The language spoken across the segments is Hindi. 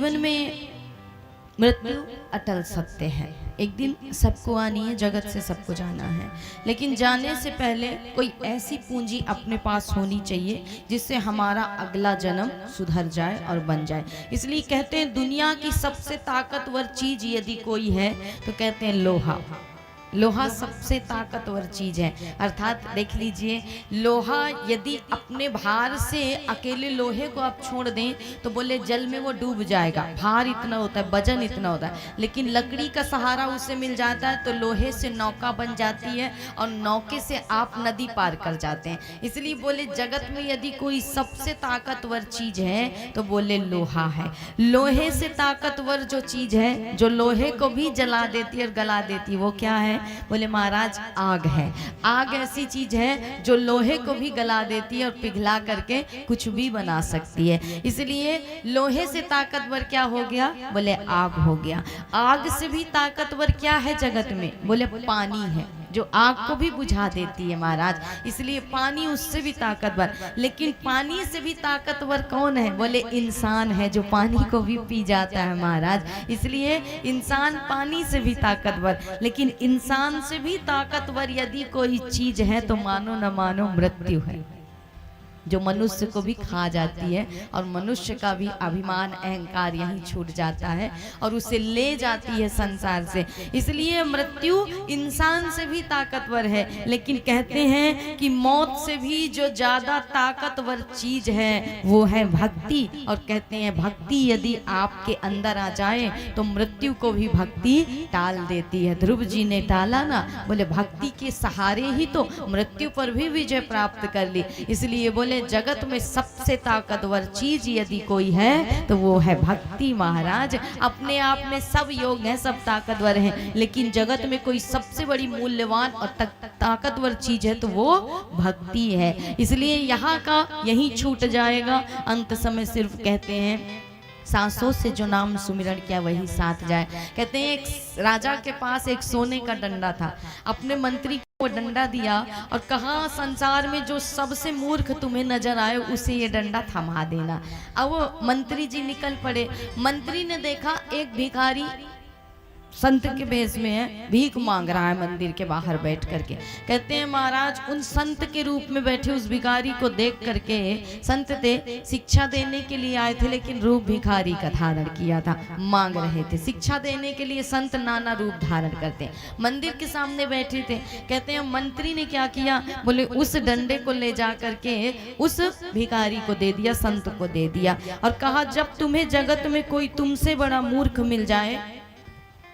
जीवन में मृत्यु अटल सत्य है। एक दिन सबको आनी है, जगत से सबको जाना है, लेकिन जाने से पहले कोई ऐसी पूंजी अपने पास होनी चाहिए जिससे हमारा अगला जन्म सुधर जाए और बन जाए। इसलिए कहते हैं दुनिया की सबसे ताकतवर चीज यदि कोई है तो कहते हैं लोहा। लोहा सबसे ताकतवर चीज है। अर्थात देख लीजिए, लोहा यदि अपने भार से अकेले लोहे को आप छोड़ दें तो बोले जल में वो डूब जाएगा, भार इतना होता है, वजन इतना होता है। लेकिन लकड़ी का सहारा उसे मिल जाता है तो लोहे से नौका बन जाती है और नौके से आप नदी पार कर जाते हैं। इसलिए बोले जगत में यदि कोई सबसे ताकतवर चीज है तो बोले लोहा है। लोहे से ताकतवर जो चीज है, जो लोहे को भी जला देती है और गला देती है, वो क्या है? बोले महाराज आग है। आग ऐसी चीज है जो लोहे को भी गला देती है और पिघला करके कुछ भी बना सकती है। इसलिए लोहे से ताकतवर क्या हो गया? बोले आग हो गया। आग से भी ताकतवर क्या है जगत में? बोले पानी है, जो आग को भी बुझा देती है महाराज। इसलिए पानी उससे भी ताकतवर। लेकिन पानी से भी ताकतवर कौन है? बोले इंसान है, जो पानी को भी पी जाता है महाराज। इसलिए इंसान पानी से भी ताकतवर। लेकिन इंसान से भी ताकतवर यदि कोई चीज है तो मानो न मानो मृत्यु है, जो मनुष्य को भी खा जाती है और मनुष्य का भी अभिमान अहंकार यहीं छूट जाता है और उसे ले जाती है संसार से। इसलिए मृत्यु इंसान से भी ताकतवर है। लेकिन कहते हैं कि मौत से भी जो ज्यादा ताकतवर चीज है वो है भक्ति। और कहते हैं भक्ति यदि आपके अंदर आ जाए तो मृत्यु को भी भक्ति टाल देती है। ध्रुव जी ने टाला ना, बोले भक्ति के सहारे ही तो मृत्यु पर भी विजय प्राप्त कर ली। इसलिए बोले जगत में सबसे ताकतवर चीज यदि कोई है तो वो है भक्ति महाराज। अपने आप में सब योग हैं, सब ताकतवर हैं, लेकिन जगत में कोई सबसे बड़ी मूल्यवान और ताकतवर चीज है तो वो भक्ति है। इसलिए यहाँ का यही छूट जाएगा। अंत समय सिर्फ कहते हैं सांसों से जो नाम सुमिरन किया वही साथ जाए। कहते हैं एक राजा के पास एक सोने का डंडा था। अपने मंत्री को डंडा दिया और कहा संसार में जो सबसे मूर्ख तुम्हें नजर आए उसे ये डंडा थमा देना। अब वो मंत्री जी निकल पड़े। मंत्री ने देखा एक भिखारी संत के भेष में है, भीख मांग रहा है मंदिर के बाहर बैठ करके। कहते हैं महाराज उन संत के रूप में बैठे उस भिखारी को देख करके, संत थे शिक्षा देने के लिए आए थे लेकिन रूप भिखारी का धारण किया था, मांग रहे थे। शिक्षा देने के लिए संत नाना रूप धारण करते हैं। मंदिर के सामने बैठे थे। कहते हैं मंत्री ने क्या किया? बोले उस डंडे को ले जा करके उस भिखारी को दे दिया, संत को दे दिया और कहा जब तुम्हें जगत में कोई तुमसे बड़ा मूर्ख मिल जाए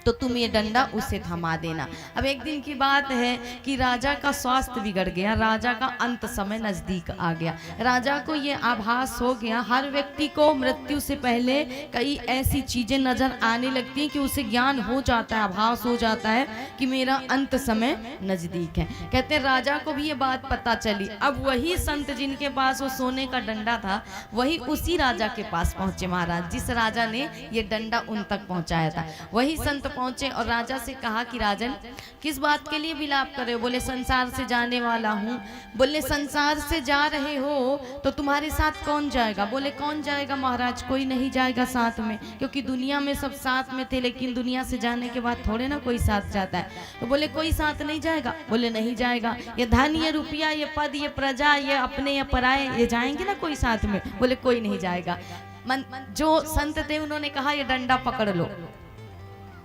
तो तुम ये डंडा उसे थमा देना। अब एक दिन की बात है कि राजा का स्वास्थ्य बिगड़ गया, राजा का अंत समय नजदीक आ गया। राजा को ये आभास हो गया, हर व्यक्ति को मृत्यु से पहले कई ऐसी चीजें नजर आने लगती हैं कि उसे ज्ञान हो जाता है, आभास हो जाता है कि मेरा अंत समय नजदीक है। कहते हैं राजा को भी ये बात पता चली। अब वही संत जिनके पास वो सोने का डंडा था वही उसी राजा के पास पहुंचे महाराज, जिस राजा ने ये डंडा उन तक पहुंचाया था। वही संत पहुंचे और राजा से कहा कि राजन किस बात के लिए विलाप कर रहे हो? बोले संसार से जाने वाला हूँ। बोले संसार से जा रहे हो तो तुम्हारे साथ कौन जाएगा? बोले कौन जाएगा महाराज? कोई नहीं जाएगा साथ में, क्योंकि दुनिया में सब साथ में थे लेकिन दुनिया से जाने के बाद थोड़े ना कोई साथ जाता है। तो बोले कोई साथ नहीं जाएगा? बोले नहीं जाएगा। ये धन, ये रुपया, ये पद, ये प्रजा, ये अपने या पराए, ये जाएंगे ना कोई साथ में? बोले कोई नहीं जाएगा। जो संत थे उन्होंने कहा ये डंडा पकड़ लो।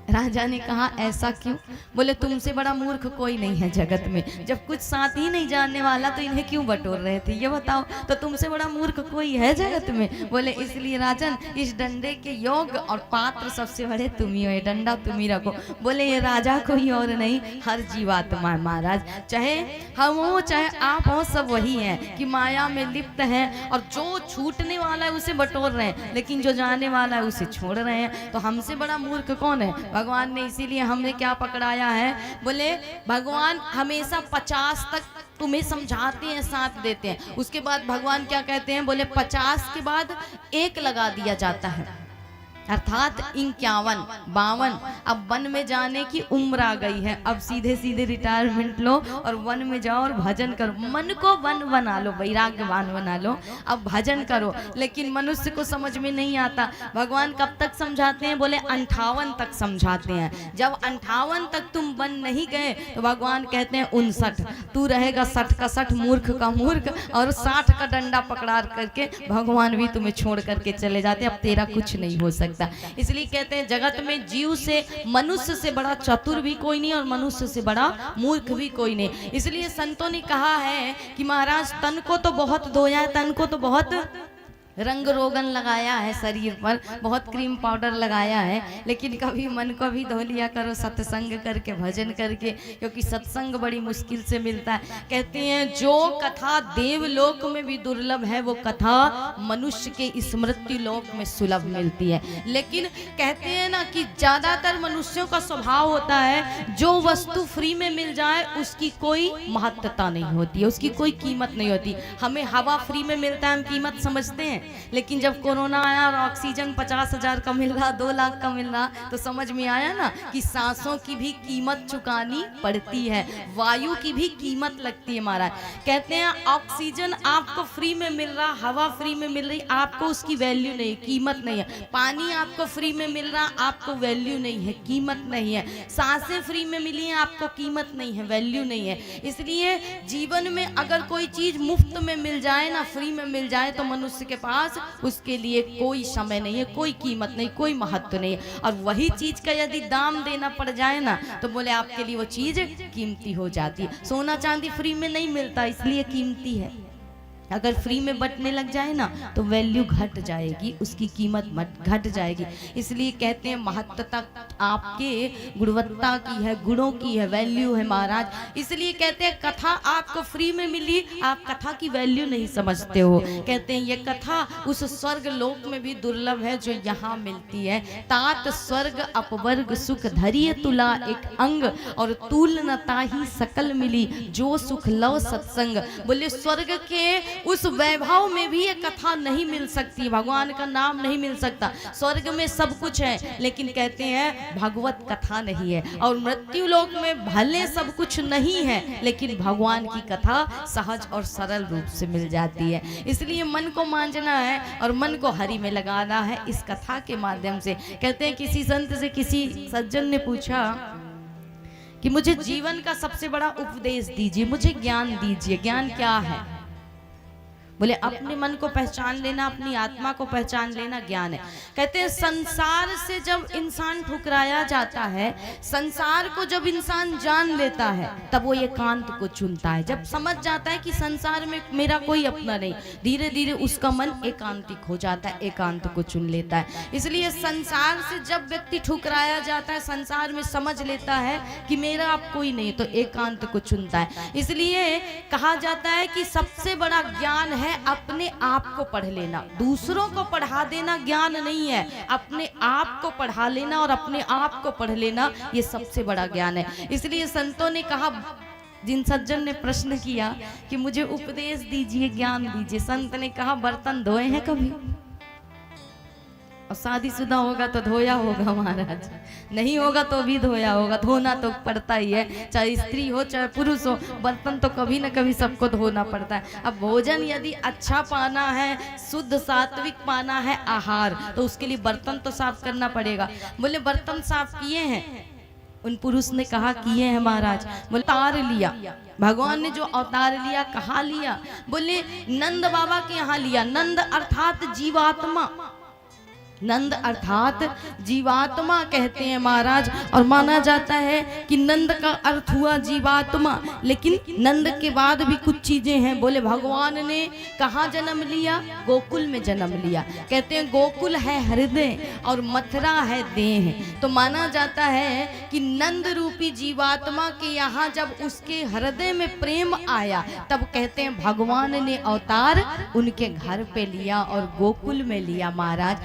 राजा ने कहा ऐसा क्यों? बोले तुमसे बड़ा मूर्ख कोई नहीं है जगत में। जब कुछ साथ ही नहीं जानने वाला तो इन्हें क्यों बटोर रहे थे ये बताओ? तो तुमसे बड़ा मूर्ख कोई है जगत में? बोले इसलिए राजन इस डंडे के योग और पात्र सबसे बड़े तुम ही हो, ये डंडा तुम ही रखो। बोले ये राजा कोई और नहीं, हर जीवात्मा है महाराज, चाहे हम हो चाहे आप हो, सब वही है कि माया में लिप्त है और जो छूटने वाला है उसे बटोर रहे हैं लेकिन जो जाने वाला है उसे छोड़ रहे हैं। तो हमसे बड़ा मूर्ख कौन है? भगवान ने इसीलिए हमने क्या पकड़ाया है? बोले भगवान हमेशा 50 तक तुम्हें समझाते हैं, साथ देते हैं। उसके बाद भगवान क्या कहते हैं? बोले 50 के बाद 1 लगा दिया जाता है। अर्थात 51 अब वन में जाने की उम्र आ गई है। अब सीधे सीधे रिटायरमेंट लो और वन में जाओ और भजन करो। मन को वन बना लो, वैराग्यवान बना लो, अब भजन करो। लेकिन मनुष्य को समझ में नहीं आता। भगवान कब तक समझाते हैं? बोले 58 तक समझाते हैं। जब 58 तक तुम बन नहीं गए तो भगवान कहते हैं 59 तू रहेगा 60 का 60, मूर्ख का मूर्ख, और 60 का डंडा पकड़ा करके भगवान भी तुम्हें छोड़ करके चले जाते। अब तेरा कुछ नहीं हो सकता। इसलिए कहते हैं जगत में जीव से, मनुष्य से बड़ा चतुर भी कोई नहीं और मनुष्य से बड़ा मूर्ख भी कोई नहीं। इसलिए संतों ने कहा है कि महाराज तन को तो बहुत धोया है, तन को तो बहुत रंग रोगन लगाया है, शरीर पर बहुत क्रीम पाउडर लगाया है, लेकिन कभी मन को भी धो लिया करो सत्संग करके, भजन करके, क्योंकि सत्संग बड़ी मुश्किल से मिलता है। कहते हैं जो कथा देवलोक में भी दुर्लभ है वो कथा मनुष्य के स्मृति लोक में सुलभ मिलती है। लेकिन कहते हैं ना कि ज्यादातर मनुष्यों का स्वभाव होता है जो वस्तु फ्री में मिल जाए उसकी कोई महत्वता नहीं होती है, उसकी कोई कीमत नहीं होती। हमें हवा फ्री में मिलता है, हम कीमत समझते हैं, लेकिन जब कोरोना आया और ऑक्सीजन 50,000 का मिल रहा, 2 लाख का मिल रहा, तो समझ में आया ना कि सांसों की भी कीमत चुकानी पड़ती है, वायु की भी कीमत लगती है महाराज। कहते हैं ऑक्सीजन आपको फ्री में मिल रहा, हवा फ्री में मिल रही, आपको उसकी वैल्यू नहीं, कीमत नहीं है। पानी आपको फ्री में मिल रहा, आपको वैल्यू नहीं है, कीमत नहीं है। सांसें फ्री में मिली हैं, आपको कीमत नहीं है, वैल्यू नहीं है। इसलिए जीवन में अगर कोई चीज मुफ्त में मिल जाए ना, फ्री में मिल जाए, तो मनुष्य के पास उसके लिए कोई समय नहीं है, कोई कीमत नहीं, कोई महत्व नहीं है। और वही चीज का यदि दाम देना पड़ जाए ना तो बोले आपके लिए वो चीज कीमती हो जाती है। सोना चांदी फ्री में नहीं मिलता इसलिए कीमती है, अगर फ्री में बटने लग जाए ना तो वैल्यू घट जाएगी, उसकी कीमत घट जाएगी। इसलिए कहते हैं महत्वता आपके गुणवत्ता की है, गुणों की है, वैल्यू है महाराज। इसलिए कहते हैं कथा आपको फ्री में मिली, आप कथा की वैल्यू नहीं समझते हो। कहते हैं ये कथा उस स्वर्ग लोक में भी दुर्लभ है जो यहाँ मिलती है। तात स्वर्ग अपवर्ग सुख धरिय तुला एक अंग, और तुल न ताही सकल मिली जो सुख लव सत्संग। बोले स्वर्ग के उस वैभव में भी ये कथा नहीं मिल सकती, भगवान का नाम नहीं मिल सकता। स्वर्ग में सब कुछ है लेकिन कहते हैं भगवत कथा नहीं है, और मृत्यु लोक में भले सब कुछ नहीं है लेकिन भगवान की कथा सहज और सरल रूप से मिल जाती है। इसलिए मन को मांझना है और मन को हरि में लगाना है इस कथा के माध्यम से। कहते हैं किसी संत से किसी सज्जन ने पूछा कि मुझे जीवन का सबसे बड़ा उपदेश दीजिए, मुझे ज्ञान दीजिए, ज्ञान क्या है? बोले अपने मन को पहचान लेना, अपनी आत्मा को पहचान लेना ज्ञान है। कहते हैं संसार से जब इंसान ठुकराया जाता है, संसार को जब इंसान जान लेता है तब वो एकांत को चुनता है। जब समझ जाता है कि संसार में मेरा कोई अपना नहीं, धीरे धीरे उसका मन एकांतिक हो जाता है, एकांत को चुन लेता है। इसलिए संसार से जब व्यक्ति ठुकराया जाता है, संसार में समझ लेता है कि मेरा अब कोई नहीं, तो एकांत को चुनता है। इसलिए कहा जाता है कि सबसे बड़ा ज्ञान है अपने आप को पढ़ लेना, दूसरों को पढ़ा देना ज्ञान नहीं है, अपने आप को पढ़ा लेना और अपने आप को पढ़ लेना ये सबसे बड़ा ज्ञान है। इसलिए संतों ने कहा, जिन सज्जन ने प्रश्न किया कि मुझे उपदेश दीजिए, ज्ञान दीजिए, संत ने कहा बर्तन धोए हैं कभी? और शादीशुदा होगा तो धोया होगा महाराज, नहीं होगा तो भी धोया होगा, धोना तो पड़ता ही है, चाहे स्त्री हो चाहे पुरुष हो, बर्तन तो कभी न कभी सबको धोना पड़ता है। अब भोजन यदि अच्छा पाना है, शुद्ध सात्विक पाना है आहार, तो उसके लिए बर्तन तो साफ करना पड़ेगा। बोले बर्तन साफ किए हैं? उन पुरुष ने कहा किए हैं महाराज। बोले अवतार लिया, भगवान ने जो अवतार लिया कहाँ लिया? बोले नंद बाबा के यहाँ लिया। नंद अर्थात जीवात्मा, नंद अर्थात जीवात्मा कहते हैं महाराज, और माना जाता है कि नंद का अर्थ हुआ जीवात्मा। लेकिन नंद के बाद भी कुछ चीजें हैं। बोले भगवान ने कहाँ जन्म लिया? गोकुल में जन्म लिया। कहते हैं गोकुल है हृदय और मथुरा है देह। तो माना जाता है कि नंद रूपी जीवात्मा के यहाँ जब उसके हृदय में प्रेम आया, तब कहते हैं भगवान ने अवतार उनके घर पे लिया और गोकुल में लिया महाराज।